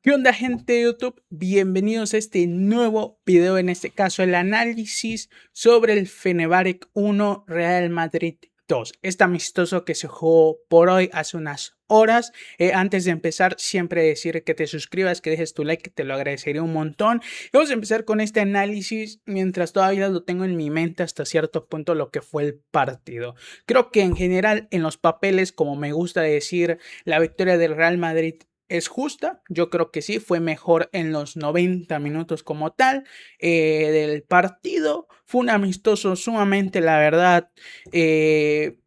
¿Qué onda, gente de YouTube? Bienvenidos a este nuevo video, en este caso el análisis sobre el Fenerbahce 1 Real Madrid 2. Este amistoso que se jugó por hoy hace unas horas. Antes de empezar, siempre decir que te suscribas, que dejes tu like, que te lo agradecería un montón. Y vamos a empezar con este análisis mientras todavía lo tengo en mi mente hasta cierto punto lo que fue el partido. Creo que en general en los papeles, como me gusta decir, la victoria del Real Madrid es justa. Yo creo que sí, fue mejor en los 90 minutos como tal del partido. Fue un amistoso sumamente, la verdad,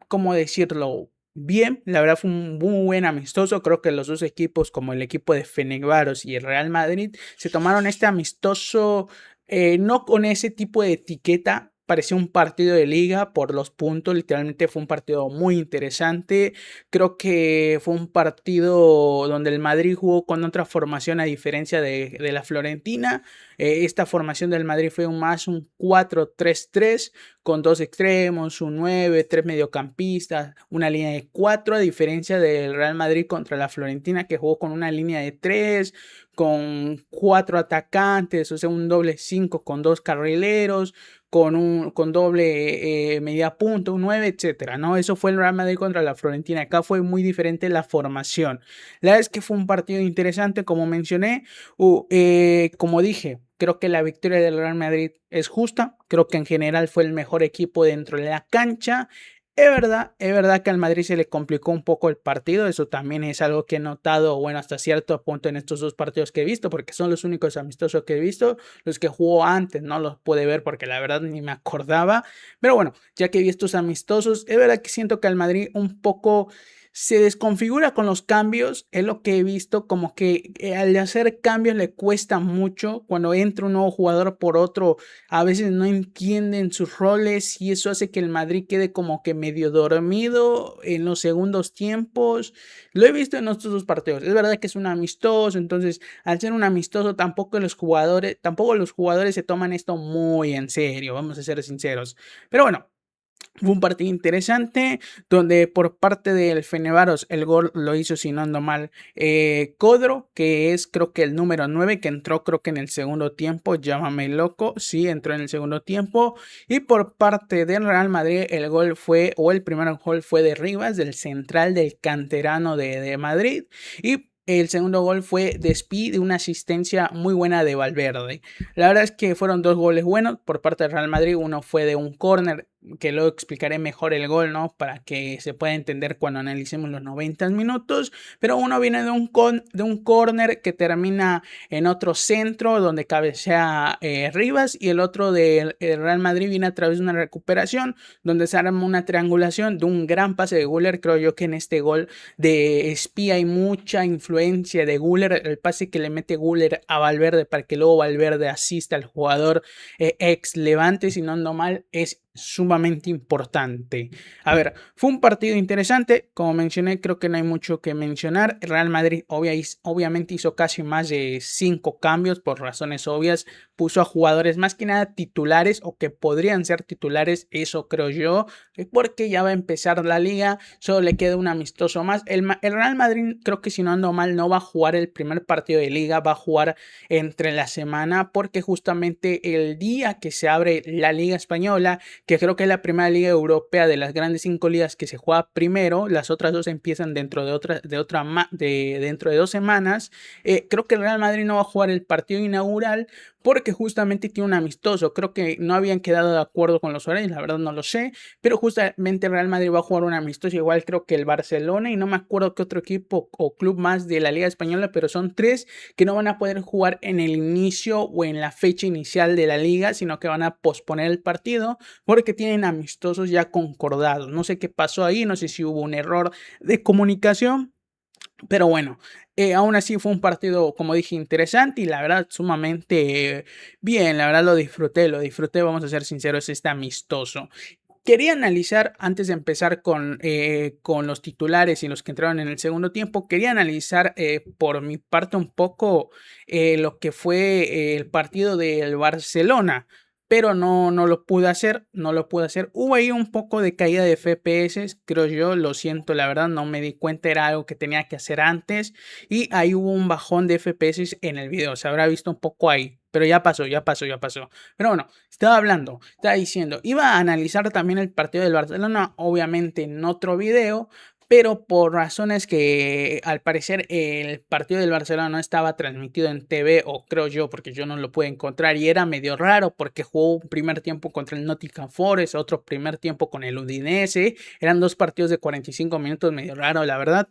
¿cómo decirlo? Bien, la verdad fue un muy buen amistoso. Creo que los dos equipos, como el equipo de Fenerbahce y el Real Madrid, se tomaron este amistoso no con ese tipo de etiqueta. Parecía un partido de liga por los puntos, literalmente fue un partido muy interesante. Creo que fue un partido donde el Madrid jugó con otra formación a diferencia de la Florentina. Esta formación del Madrid fue un 4-3-3 con dos extremos, un 9, tres mediocampistas, una línea de 4, a diferencia del Real Madrid contra la Florentina, que jugó con una línea de 3, con 4 atacantes, o sea, un doble 5 con dos carrileros, con doble media punta, un 9, etcétera, ¿no? Eso fue el Real Madrid contra la Florentina. Acá fue muy diferente la formación. La verdad es que fue un partido interesante, como mencioné. Como dije, creo que la victoria del Real Madrid es justa. Creo que en general fue el mejor equipo dentro de la cancha. Es verdad que al Madrid se le complicó un poco el partido. Eso también es algo que he notado, bueno, hasta cierto punto en estos dos partidos que he visto, porque son los únicos amistosos que he visto. Los que jugó antes no los pude ver porque la verdad ni me acordaba. Pero bueno, ya que vi estos amistosos, es verdad que siento que al Madrid un poco se desconfigura con los cambios. Es lo que he visto, como que al hacer cambios le cuesta mucho. Cuando entra un nuevo jugador por otro, a veces no entienden sus roles y eso hace que el Madrid quede como que medio dormido en los segundos tiempos. Lo he visto en estos dos partidos. Es verdad que es un amistoso, entonces al ser un amistoso tampoco los jugadores se toman esto muy en serio, vamos a ser sinceros. Pero bueno, fue un partido interesante donde por parte del Fenerbahce el gol lo hizo, si no ando mal, Codro, que es creo que el número 9, que entró creo que en el segundo tiempo. Llámame loco, sí, entró en el segundo tiempo. Y por parte del Real Madrid el gol fue, o el primer gol fue de Rivas, del central del canterano de Madrid. Y el segundo gol fue de Spi, de una asistencia muy buena de Valverde. La verdad es que fueron dos goles buenos por parte del Real Madrid. Uno fue de un córner, que luego explicaré mejor el gol, ¿no? Para que se pueda entender cuando analicemos los 90 minutos. Pero uno viene de un córner que termina en otro centro donde cabecea Rivas, y el otro del Real Madrid viene a través de una recuperación donde se arma una triangulación de un gran pase de Güler. Creo yo que en este gol de Espía hay mucha influencia de Güler, el pase que le mete Güler a Valverde para que luego Valverde asista al jugador ex Levante, si no ando mal, es sumamente importante. A ver, fue un partido interesante, como mencioné, creo que no hay mucho que mencionar. El Real Madrid obviamente hizo casi más de 5 cambios por razones obvias. Puso a jugadores más que nada titulares o que podrían ser titulares, eso creo yo, porque ya va a empezar la liga, solo le queda un amistoso más. El Real Madrid, creo que si no ando mal, no va a jugar el primer partido de liga, va a jugar entre la semana, porque justamente el día que se abre la Liga Española, que creo que es la primera liga europea de las grandes 5 ligas que se juega primero, las otras dos empiezan dentro de 2 semanas. Creo que el Real Madrid no va a jugar el partido inaugural porque justamente tiene un amistoso. Creo que no habían quedado de acuerdo con los horarios, la verdad no lo sé, pero justamente el Real Madrid va a jugar un amistoso, igual creo que el Barcelona, y no me acuerdo qué otro equipo o club más de la Liga Española, pero son 3 que no van a poder jugar en el inicio o en la fecha inicial de la liga, sino que van a posponer el partido porque tienen amistosos ya concordados. No sé qué pasó ahí, no sé si hubo un error de comunicación, pero bueno, aún así fue un partido, como dije, interesante y la verdad sumamente bien. La verdad lo disfruté, vamos a ser sinceros, este amistoso. Quería analizar, antes de empezar con los titulares y los que entraron en el segundo tiempo, quería analizar por mi parte un poco lo que fue el partido del Barcelona. pero no lo pude hacer, Hubo ahí un poco de caída de FPS, creo yo, lo siento, la verdad, no me di cuenta, era algo que tenía que hacer antes, y ahí hubo un bajón de FPS en el video, se habrá visto un poco ahí, pero ya pasó. Pero bueno, estaba diciendo, iba a analizar también el partido del Barcelona, obviamente en otro video, pero por razones que al parecer el partido del Barcelona no estaba transmitido en TV, o creo yo, porque yo no lo pude encontrar, y era medio raro porque jugó un primer tiempo contra el Nottingham Forest, otro primer tiempo con el Udinese, eran dos partidos de 45 minutos, medio raro la verdad.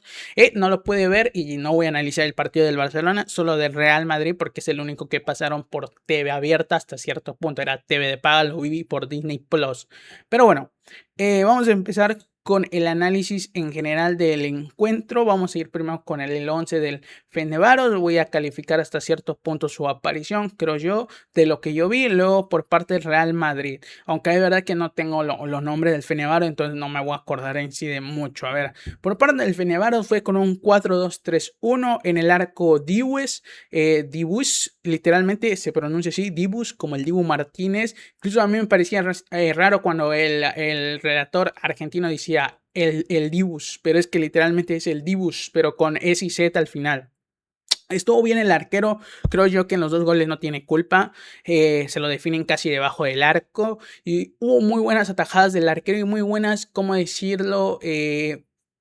No lo pude ver y no voy a analizar el partido del Barcelona, solo del Real Madrid, porque es el único que pasaron por TV abierta hasta cierto punto, era TV de paga, lo viví por Disney Plus. Pero bueno, vamos a empezar con el análisis en general del encuentro. Vamos a ir primero con el 11 del Fenerbahce. Voy a calificar hasta ciertos puntos su aparición, creo yo, de lo que yo vi. Luego por parte del Real Madrid, aunque es verdad que no tengo los nombres del Fenerbahce, entonces no me voy a acordar en sí de mucho. A ver, por parte del Fenerbahce fue con un 4-2-3-1 en el arco Dibus, literalmente se pronuncia así, Dibus, como el Dibu Martínez. Incluso a mí me parecía raro cuando el relator argentino decía el Dibus, pero es que literalmente es el Dibus, pero con S y Z al final. Estuvo bien el arquero, creo yo que en los dos goles no tiene culpa, se lo definen casi debajo del arco, y hubo muy buenas atajadas del arquero y muy buenas, ¿cómo decirlo?,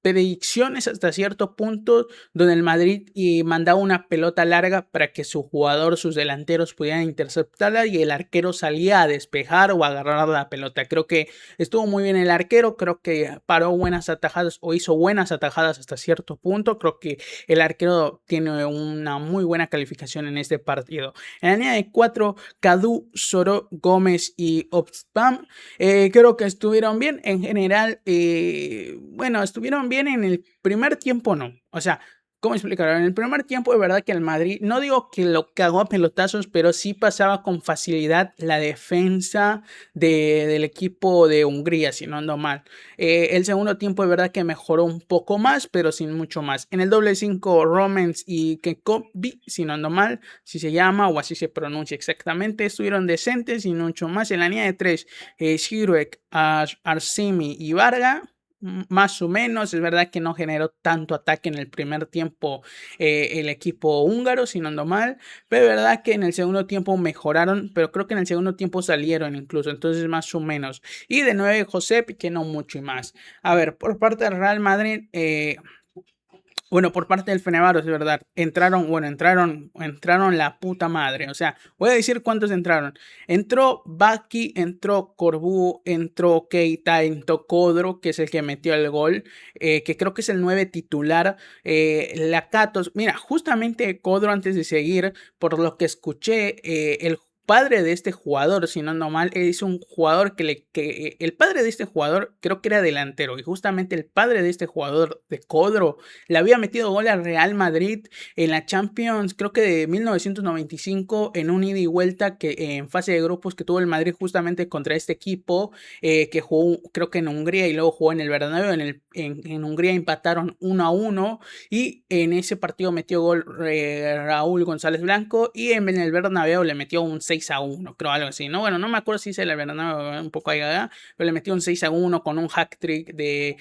predicciones hasta cierto punto, donde el Madrid mandaba una pelota larga para que su jugador, sus delanteros pudieran interceptarla y el arquero salía a despejar o a agarrar la pelota. Creo que estuvo muy bien el arquero, creo que paró buenas atajadas o hizo buenas atajadas hasta cierto punto. Creo que el arquero tiene una muy buena calificación en este partido. En la línea de 4, Cadu, Soro, Gómez y Obspam, creo que estuvieron bien. En general, bueno, estuvieron bien en el primer tiempo, no. O sea, ¿cómo explicarlo? En el primer tiempo, de verdad que el Madrid, no digo que lo cagó a pelotazos, pero sí pasaba con facilidad la defensa del equipo de Hungría, si no ando mal. El segundo tiempo, de verdad que mejoró un poco más, pero sin mucho más. En el doble 5, Romans y Kekovi, si no ando mal, si se llama o así se pronuncia exactamente, estuvieron decentes y mucho más. En la línea de 3, Siruek, Arsimi y Varga, más o menos. Es verdad que no generó tanto ataque en el primer tiempo el equipo húngaro, si no ando mal, pero es verdad que en el segundo tiempo mejoraron, pero creo que en el segundo tiempo salieron incluso, entonces más o menos. Y de 9, Josep, que no mucho y más. A ver, por parte del Real Madrid, bueno, por parte del Fenerbahce, es verdad, entraron la puta madre. O sea, voy a decir cuántos entraron. Entró Baki, entró Corbu, entró Keita, entró Kodro, que es el que metió el gol, que creo que es el 9 titular. Lakatos, mira, justamente Kodro, antes de seguir, por lo que escuché, el padre de este jugador, si no ando mal, es un jugador que el padre de este jugador creo que era delantero, y justamente el padre de este jugador, de Kodro, le había metido gol al Real Madrid en la Champions, creo que de 1995, en un ida y vuelta que en fase de grupos que tuvo el Madrid justamente contra este equipo, que jugó creo que en Hungría y luego jugó en el Bernabéu. En Hungría empataron 1-1 y en ese partido metió gol Raúl González Blanco, y en el Bernabéu le metió un 6-1, creo, algo así, ¿no? Bueno, no me acuerdo si se le Bernabéu un poco ahí, pero le metió un 6-1 con un hack trick de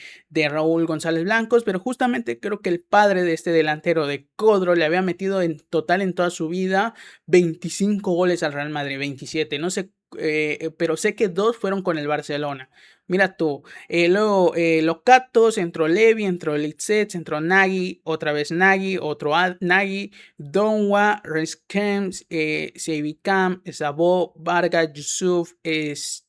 Raúl González Blancos, pero justamente creo que el padre de este delantero, de Kodro, le había metido en total en toda su vida 25 goles al Real Madrid, 27, no sé, pero sé que 2 fueron con el Barcelona. Mira tú, luego Locatos, entró Levi, entró Litzet, entró Nagy, otra vez Nagy, otro Nagy, Donwa, Reskems, Sevikam, Sabo, Vargas, Yusuf,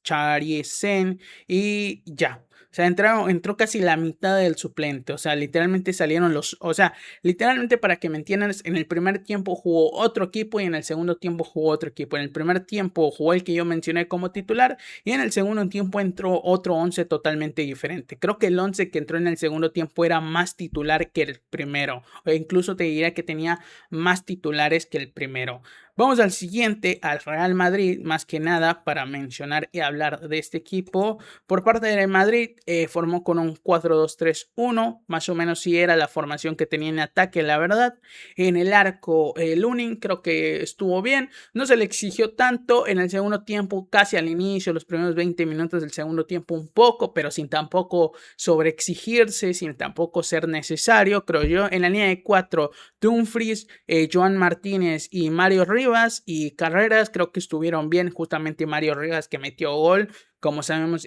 Chariesen y ya. O sea, entró casi la mitad del suplente. O sea, literalmente salieron o sea, literalmente, para que me entiendan, en el primer tiempo jugó otro equipo y en el segundo tiempo jugó otro equipo. En el primer tiempo jugó el que yo mencioné como titular y en el segundo tiempo entró otro 11 totalmente diferente. Creo que el 11 que entró en el segundo tiempo era más titular que el primero. O incluso te diría que tenía más titulares que el primero. Vamos al siguiente, al Real Madrid, más que nada para mencionar y hablar de este equipo. Por parte del Madrid, formó con un 4-2-3-1, más o menos sí era la formación que tenía en ataque, la verdad. En el arco, Lunin creo que estuvo bien, no se le exigió tanto en el segundo tiempo, casi al inicio, los primeros 20 minutos del segundo tiempo un poco, pero sin tampoco sobreexigirse, sin tampoco ser necesario, creo yo. En la línea de 4, Dumfries, Joan Martínez y Mario Rivas, y Carreras creo que estuvieron bien, justamente Mario Rivas que metió gol. Como sabemos,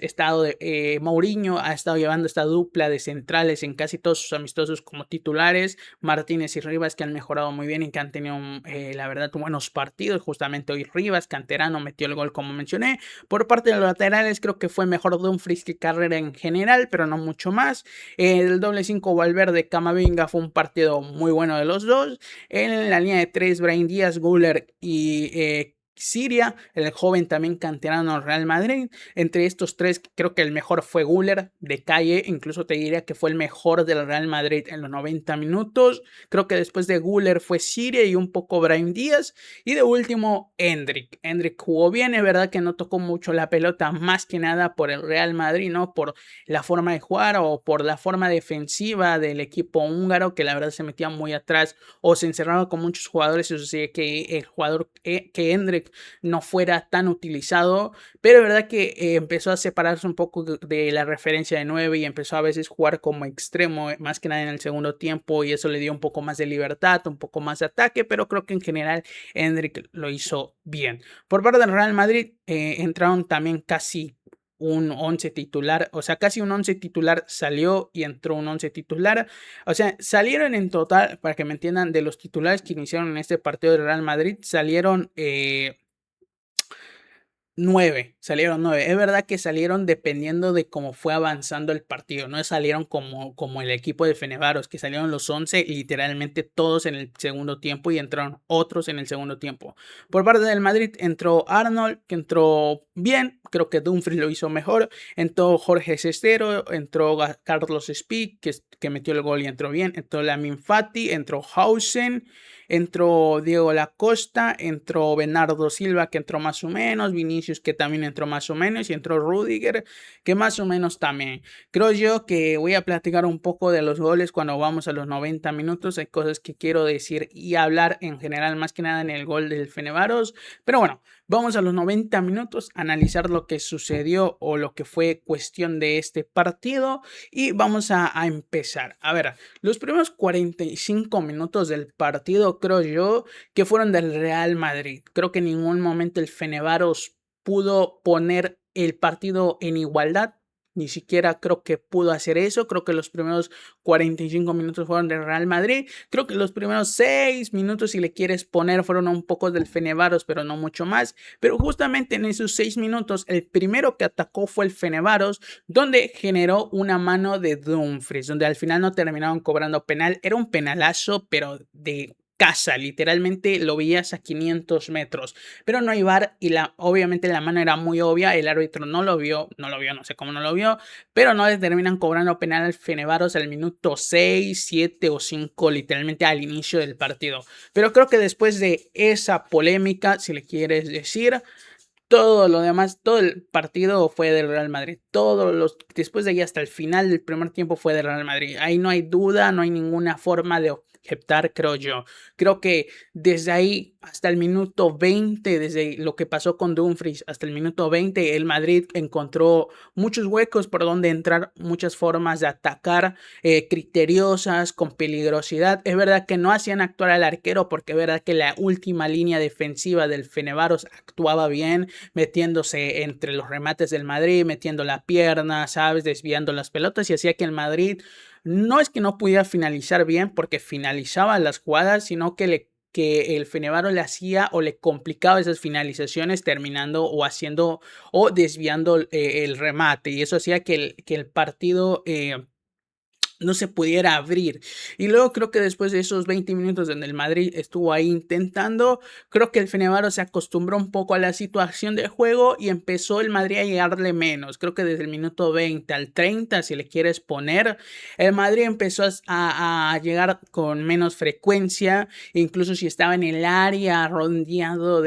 Mourinho ha estado llevando esta dupla de centrales en casi todos sus amistosos como titulares. Martínez y Rivas que han mejorado muy bien y que han tenido, la verdad, buenos partidos. Justamente hoy Rivas, canterano, metió el gol como mencioné. Por parte de los laterales creo que fue mejor Dumfries que Carrera en general, pero no mucho más. El doble 5 Valverde, Camavinga fue un partido muy bueno de los dos. En la línea de 3, Brahim Díaz, Güler y Siria, el joven también canterano Real Madrid. Entre estos tres creo que el mejor fue Güler de calle, incluso te diría que fue el mejor del Real Madrid en los 90 minutos. Creo que después de Güler fue Siria y un poco Brahim Díaz, y de último Endrick jugó bien, es verdad que no tocó mucho la pelota, más que nada por el Real Madrid, no por la forma de jugar o por la forma defensiva del equipo húngaro, que la verdad se metía muy atrás o se encerraba con muchos jugadores. Eso sí, que el jugador que Endrick no fuera tan utilizado, pero es verdad que empezó a separarse un poco de la referencia de 9 y empezó a veces jugar como extremo, más que nada en el segundo tiempo, y eso le dio un poco más de libertad, un poco más de ataque, pero creo que en general Endrick lo hizo bien. Por parte del Real Madrid entraron también casi un 11 titular, o sea, casi un 11 titular salió y entró un 11 titular, o sea, salieron en total, para que me entiendan, de los titulares que iniciaron en este partido del Real Madrid, salieron 9, salieron 9. Es verdad que salieron dependiendo de cómo fue avanzando el partido, no salieron como el equipo de Fenerbahce, que salieron los 11 literalmente todos en el segundo tiempo y entraron otros en el segundo tiempo. Por parte del Madrid entró Arnold, que entró bien, creo que Dumfries lo hizo mejor, entró Jorge Cestero, entró Carlos Speak, que metió el gol y entró bien, entró Lamin Fati, entró Hausen, entró Diego Lacosta, entró Bernardo Silva, que entró más o menos, Vinicius, que también entró más o menos, y entró Rudiger, que más o menos también. Creo yo que voy a platicar un poco de los goles cuando vamos a los 90 minutos. Hay cosas que quiero decir y hablar en general, más que nada en el gol del Fenerbahce. Pero bueno, vamos a los 90 minutos, analizar lo que sucedió o lo que fue cuestión de este partido, y vamos a empezar. A ver, los primeros 45 minutos del partido creo yo que fueron del Real Madrid. Creo que en ningún momento el Fenerbahce pudo poner el partido en igualdad. Ni siquiera creo que pudo hacer eso. Creo que los primeros 45 minutos fueron del Real Madrid. Creo que los primeros 6 minutos, si le quieres poner, fueron un poco del Fenerbahce, pero no mucho más. Pero justamente en esos 6 minutos, el primero que atacó fue el Fenerbahce, donde generó una mano de Dumfries, donde al final no terminaron cobrando penal. Era un penalazo, pero de casa, literalmente lo veías a 500 metros, pero no hay VAR y obviamente la mano era muy obvia, el árbitro no lo vio, no sé cómo no lo vio, pero no le terminan cobrando penal al Fenerbahce al minuto 6, 7 o 5, literalmente al inicio del partido. Pero creo que después de esa polémica, si le quieres decir, todo lo demás, todo el partido fue del Real Madrid. Después de ahí hasta el final del primer tiempo fue del Real Madrid. Ahí no hay duda, no hay ninguna forma de objetar, creo yo. Creo que desde ahí hasta el minuto 20, desde lo que pasó con Dumfries hasta el minuto 20, el Madrid encontró muchos huecos por donde entrar, muchas formas de atacar, criteriosas, con peligrosidad. Es verdad que no hacían actuar al arquero, porque es verdad que la última línea defensiva del Fenerbahce actuaba bien, metiéndose entre los remates del Madrid, metiendo la pierna, ¿sabes? Desviando las pelotas, y hacía que el Madrid no es que no pudiera finalizar bien, porque finalizaba las jugadas, sino que el Fenerbahce le hacía o le complicaba esas finalizaciones, terminando o haciendo o desviando el remate, y eso hacía que el partido no se pudiera abrir. Y luego creo que después de esos 20 minutos donde el Madrid estuvo ahí intentando, creo que el Fenerbahce se acostumbró un poco a la situación de juego y empezó el Madrid a llegarle menos. Creo que desde el minuto 20 al 30, si le quieres poner, el Madrid empezó a llegar con menos frecuencia, incluso si estaba en el área rondeando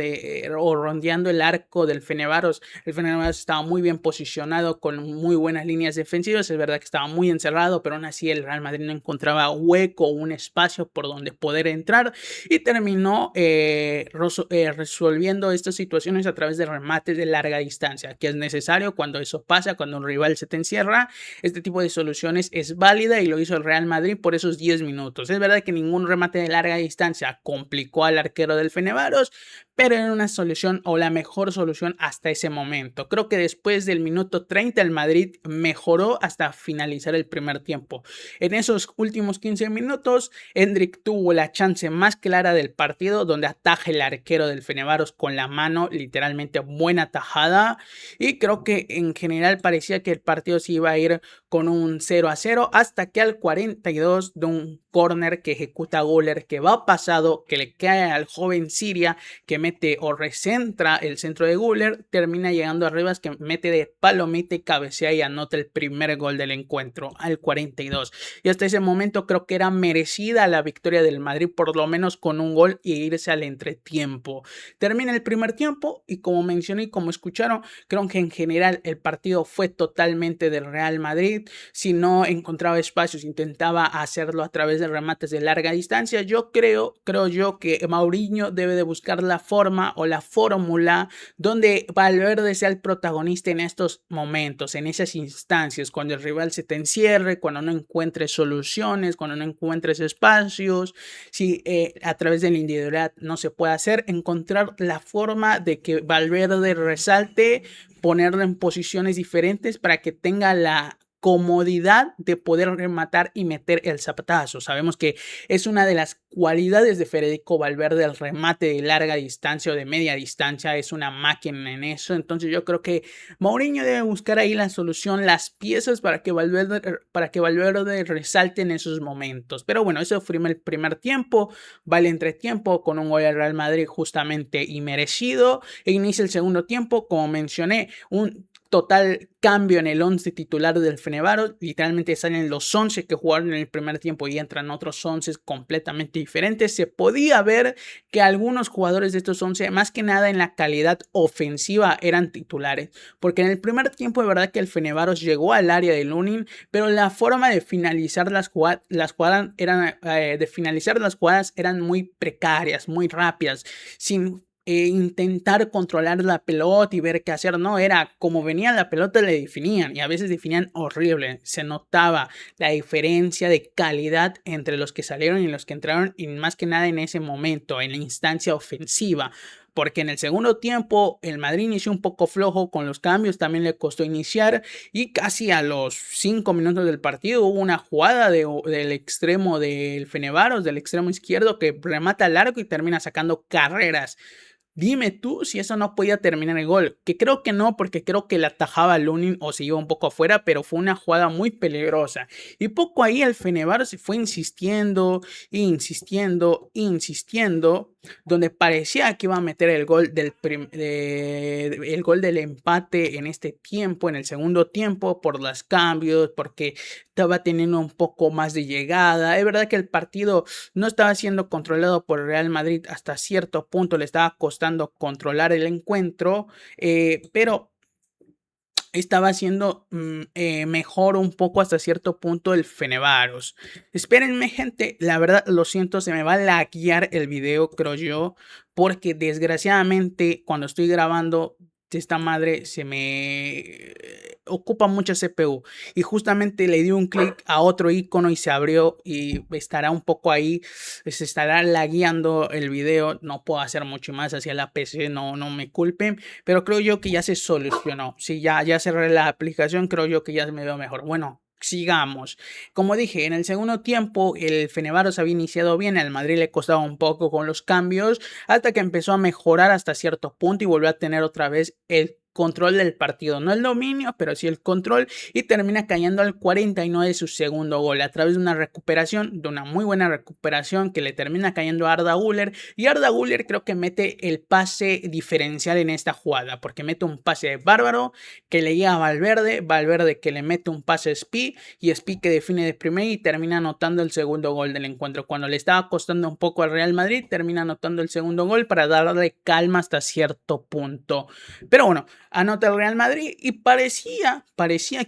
el arco del Fenerbahce. El Fenerbahce estaba muy bien posicionado con muy buenas líneas defensivas. Es verdad que estaba muy encerrado, pero aún así el Real Madrid no encontraba hueco o un espacio por donde poder entrar y terminó resolviendo estas situaciones a través de remates de larga distancia, que es necesario cuando eso pasa, cuando un rival se te encierra. Este tipo de soluciones es válida y lo hizo el Real Madrid por esos 10 minutos. Es verdad que ningún remate de larga distancia complicó al arquero del Fenerbahce, pero era una solución o la mejor solución hasta ese momento. Creo que después del minuto 30 el Madrid mejoró hasta finalizar el primer tiempo. En esos últimos 15 minutos, Endrick tuvo la chance más clara del partido donde ataja el arquero del Fenerbahce con la mano, literalmente buena tajada, y creo que en general parecía que el partido se iba a ir con un 0-0 hasta que al 42 de un córner que ejecuta Güler, que va pasado, que le cae al joven Siria, que mete o recentra el centro de Güler, termina llegando a Rivas, que mete de palomita y cabecea y anota el primer gol del encuentro al 42. Y hasta ese momento creo que era merecida la victoria del Madrid, por lo menos con un gol y irse al entretiempo. Termina el primer tiempo y como mencioné y como escucharon, creo que en general el partido fue totalmente del Real Madrid. Si no encontraba espacios, intentaba hacerlo a través de remates de larga distancia. Yo creo yo que Mourinho debe de buscar la forma o la fórmula donde Valverde sea el protagonista en estos momentos, en esas instancias, cuando el rival se te encierre, cuando no encuentres soluciones, cuando no encuentres espacios, si a través de la individualidad no se puede hacer, encontrar la forma de que Valverde resalte, ponerlo en posiciones diferentes para que tenga la comodidad de poder rematar y meter el zapatazo. Sabemos que es una de las cualidades de Federico Valverde, el remate de larga distancia o de media distancia, es una máquina en eso. Entonces yo creo que Mourinho debe buscar ahí la solución, las piezas para que Valverde resalte en esos momentos. Pero bueno, eso fue el primer tiempo, va el entretiempo con un gol al Real Madrid justamente y merecido, e inicia el segundo tiempo, como mencioné, un total cambio en el 11 titular del Fenerbahce. Literalmente salen los 11 que jugaron en el primer tiempo y entran otros 11 completamente diferentes. Se podía ver que algunos jugadores de estos 11, más que nada en la calidad ofensiva, eran titulares, porque en el primer tiempo de verdad que el Fenerbahce llegó al área de Lunin, pero la forma de finalizar las jugadas eran muy precarias, muy rápidas, sin intentar controlar la pelota y ver qué hacer. No, era como venía la pelota le definían, y a veces definían horrible. Se notaba la diferencia de calidad entre los que salieron y los que entraron, y más que nada en ese momento, en la instancia ofensiva. Porque en el segundo tiempo el Madrid inició un poco flojo con los cambios, también le costó iniciar, y casi a los 5 minutos del partido hubo una jugada del extremo del Fenerbahce, del extremo izquierdo, que remata al arco y termina sacando carreras. Dime tú si eso no podía terminar el gol, que creo que no, porque creo que la atajaba Lunin o se iba un poco afuera, pero fue una jugada muy peligrosa. Y poco ahí el Fenerbahce fue insistiendo, donde parecía que iba a meter el gol el gol del empate en este tiempo, en el segundo tiempo, por los cambios, porque estaba teniendo un poco más de llegada. Es verdad que el partido no estaba siendo controlado por el Real Madrid hasta cierto punto, le estaba costando controlar el encuentro, pero estaba siendo mejor un poco hasta cierto punto el Fenerbahce. Espérenme, gente, la verdad lo siento, se me va a laguear el video, creo yo, porque desgraciadamente cuando estoy grabando esta madre se me ocupa mucha CPU, y justamente le di un clic a otro icono y se abrió, y estará un poco ahí, se estará lagueando el video. No puedo hacer mucho más hacia la PC, no me culpen, pero creo yo que ya se solucionó. Si ya cerré la aplicación, creo yo que ya me veo mejor. Bueno, sigamos. Como dije, en el segundo tiempo el Fenerbahce había iniciado bien, al Madrid le costaba un poco con los cambios, hasta que empezó a mejorar hasta cierto punto y volvió a tener otra vez el control del partido, no el dominio, pero sí el control, y termina cayendo al 49 de su segundo gol a través de una recuperación, de una muy buena recuperación que le termina cayendo a Arda Güler, y Arda Güler creo que mete el pase diferencial en esta jugada, porque mete un pase bárbaro que le llega a Valverde, Valverde que le mete un pase a Spi, y Spi que define de primera y termina anotando el segundo gol del encuentro. Cuando le estaba costando un poco al Real Madrid, termina anotando el segundo gol para darle calma hasta cierto punto. Pero bueno, anota el Real Madrid y parecía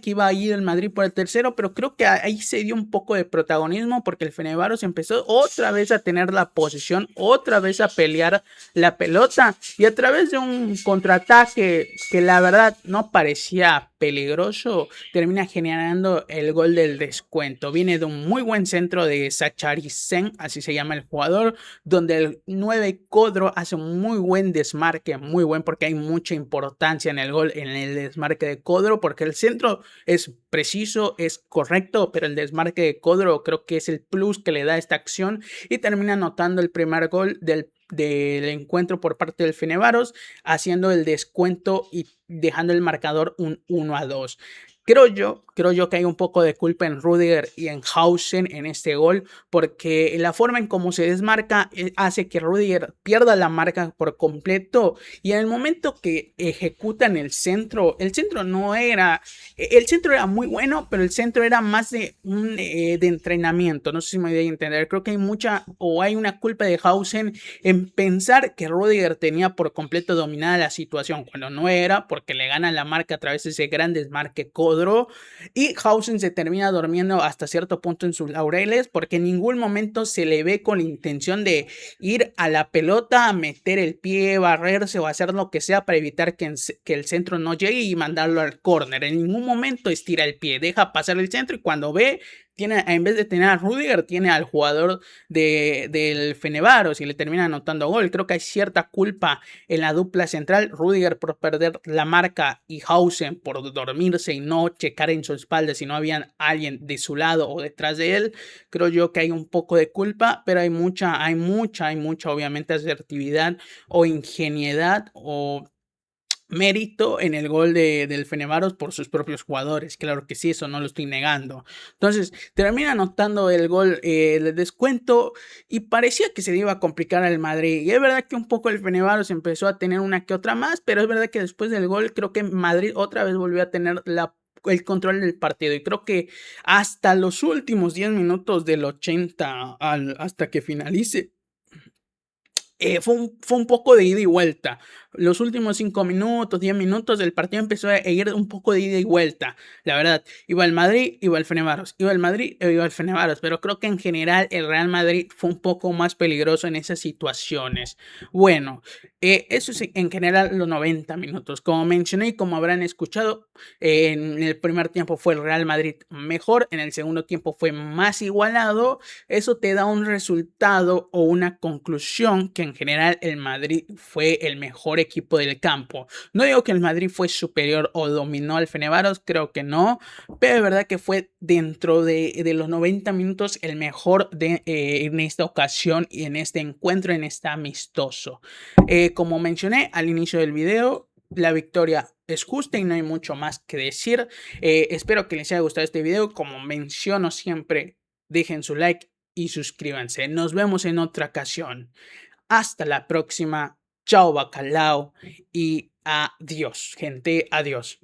que iba a ir el Madrid por el tercero, pero creo que ahí se dio un poco de protagonismo porque el Fenerbahce empezó otra vez a tener la posesión, otra vez a pelear la pelota, y a través de un contraataque que la verdad no parecía peligroso, termina generando el gol del descuento. Viene de un muy buen centro de Sacharisen, así se llama el jugador, donde el 9 Codro hace un muy buen desmarque, muy buen, porque hay mucha importancia en el gol, en el desmarque de Codro, porque el centro es preciso, es correcto, pero el desmarque de Codro creo que es el plus que le da esta acción, y termina anotando el primer gol del encuentro por parte del Fenerbahce, haciendo el descuento y dejando el marcador un 1-2. Creo yo que hay un poco de culpa en Rüdiger y en Hausen en este gol, porque la forma en cómo se desmarca hace que Rüdiger pierda la marca por completo, y en el momento que ejecutan el centro no era, el centro era muy bueno, pero el centro era más de entrenamiento, no sé si me voy a entender. Creo que hay una culpa de Hausen en pensar que Rüdiger tenía por completo dominada la situación, cuando no era, porque le gana la marca a través de ese gran desmarque Codro, y Hausen se termina durmiendo hasta cierto punto en sus laureles, porque en ningún momento se le ve con la intención de ir a la pelota, a meter el pie, barrerse o hacer lo que sea para evitar que el centro no llegue y mandarlo al córner. En ningún momento estira el pie, deja pasar el centro, y cuando ve, en vez de tener a Rüdiger, tiene al jugador del Fenerbahce y le termina anotando gol. Creo que hay cierta culpa en la dupla central, Rüdiger por perder la marca y Hausen por dormirse y no checar en su espalda si no había alguien de su lado o detrás de él. Creo yo que hay un poco de culpa, pero hay mucha obviamente asertividad o ingenuidad o mérito en el gol del Fenerbahce por sus propios jugadores. Claro que sí, eso no lo estoy negando. Entonces termina anotando el gol de descuento, y parecía que se le iba a complicar al Madrid, y es verdad que un poco el Fenerbahce empezó a tener una que otra más, pero es verdad que después del gol creo que Madrid otra vez volvió a tener el control del partido, y creo que hasta los últimos 10 minutos del 80 hasta que finalice fue un poco de ida y vuelta. Los últimos 5 minutos, 10 minutos del partido empezó a ir un poco de ida y vuelta. La verdad, iba el Madrid, iba el Fenerbahce, iba el Madrid, iba el Fenerbahce, pero creo que en general el Real Madrid fue un poco más peligroso en esas situaciones. Bueno, eso es en general los 90 minutos. Como mencioné y como habrán escuchado, en el primer tiempo fue el Real Madrid mejor, en el segundo tiempo fue más igualado. Eso te da un resultado o una conclusión que en general el Madrid fue el mejor equipo del campo. No digo que el Madrid fue superior o dominó al Fenerbahce, creo que no, pero es verdad que fue dentro de los 90 minutos el mejor en esta ocasión y en este encuentro, en este amistoso. Como mencioné al inicio del video, la victoria es justa y no hay mucho más que decir. Espero que les haya gustado este video. Como menciono siempre, dejen su like y suscríbanse. Nos vemos en otra ocasión. Hasta la próxima. Chao, bacalao. Y adiós, gente. Adiós.